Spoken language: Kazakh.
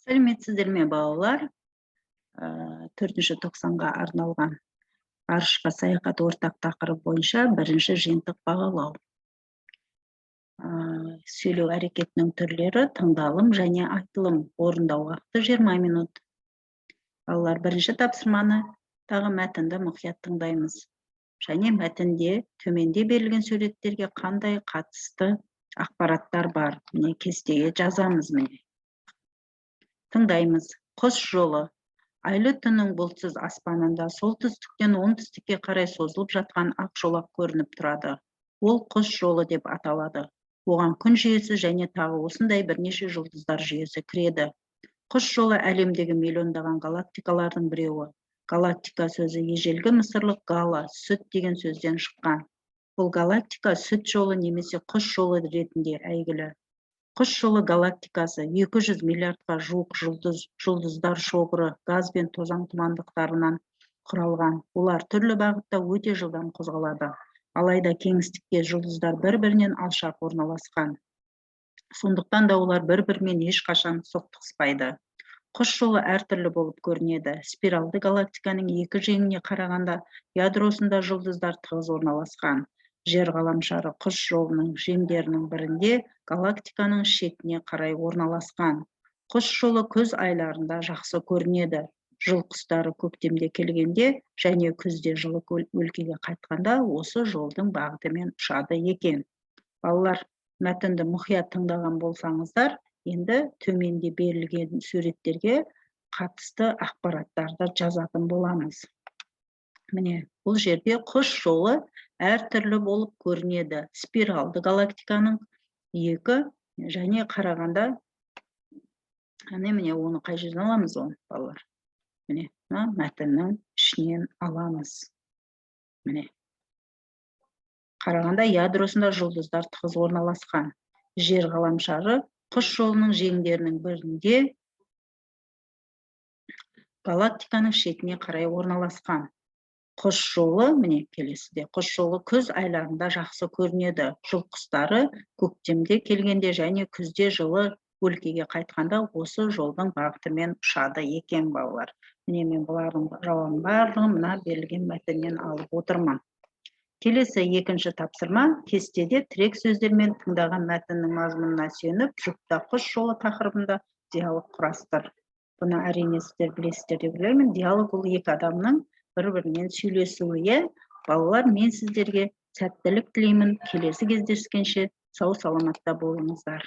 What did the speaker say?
Сәлеметсіздер ме балалар? 4-ші тоқсанға арналған ғарышқа саяхат ортақ тақырып бойынша бірінші жиынтық бағалау. Сөйлеу әрекетінің түрлері тыңдалым және айтылым, орындау уақыты 20 минут. Балалар, бірінші тапсырманы тағы мәтінді мұқият тыңдаймыз. Және мәтінде төменде берілген суреттерге қандай қатысты ақпараттар бар? Міне кестеге жазамыз міне. Тыңдаймыз. Құс жолы. Айлы түннің бұлтсыз аспанында солтүстіктен оңтүстікке қарай созылып жатқан ақ жолақ көрініп тұрады. Ол құс жолы деп аталады. Оған күн жүйесі және тағы осындай бірнеше жұлдыздар жүйесі кіреді. Құс жолы әлемдегі миллиондаған галактикалардың біреуі. Галактика сөзі ежелгі мысырлық гала, сүт деген сөзден шыққан. Бұл галактика сүт жолы немесе құс жолы ретінде әйгілі. Құс жолы галактикасы 200 миллиардқа жуық жұлдыздар шоғыры газ бен тозаң тұмандықтарынан құралған. Олар түрлі бағытта өте жылдам қозғалады. Алайда кеңістікте жұлдыздар бір-бірінен алшақ орналасқан. Сондықтан да олар бір-бірімен ешқашан соқтығыспайды. Құс жолы әртүрлі болып көрінеді. Спиралды галактиканың екі жеңіне қарағанда ядросында жұлдыздар тығыз орналасқан. Жер ғаламшары құс жолының жеңдерінің бірінде галактиканың шетіне қарай орналасқан. Құс жолы күз айларында жақсы көрінеді. Жыл құстары көктемде келгенде және күзде жылы өлкеге қайтқанда осы жолдың бағытымен ұшады екен. Балалар, мәтінді мұқият тыңдаған болсаңыздар, енді төменде берілген суреттерге қатысты ақпараттарды жазатын боламыз. Міне, бұл жерде құс жолы әртүрлі болып көрінеді. Спиралды галактиканың екі және қарағанда, міне оны қай жерден аламыз оны, балалар? Міне, мәтіннің ішінен аламыз. Міне. Қарағанда ядросында жұлдыздар тығыз орналасқан. Жер ғаламшары құс жолының жеңдерінің бірінде галактиканың шетіне қарай орналасқан. Құс жолы, міне келесіде, құс жолы күз айларында жақсы көрінеді. Жыл құстары көктемде келгенде және күзде жылы өлкеге қайтқанда осы жолдың бағытымен ұшады екен балалар. Міне мен бұлардың жауабын барлығын мына берілген мәтіннен алып отырмын. Келесі екінші тапсырма, кестеде тірек сөздермен тыңдаған мәтіннің мазмұнына сүйеніп, жұпта құс жолы тақырыбында диалог құрастыр. Бұны әрине сіздер білесіздер деп ойлаймын. Диалог ол екі адамның бір-бірінен сөйлесуі. Балалар, мен сіздерге сәттілік тілеймін. Келесі кездескенше сау саламатта болыңыздар.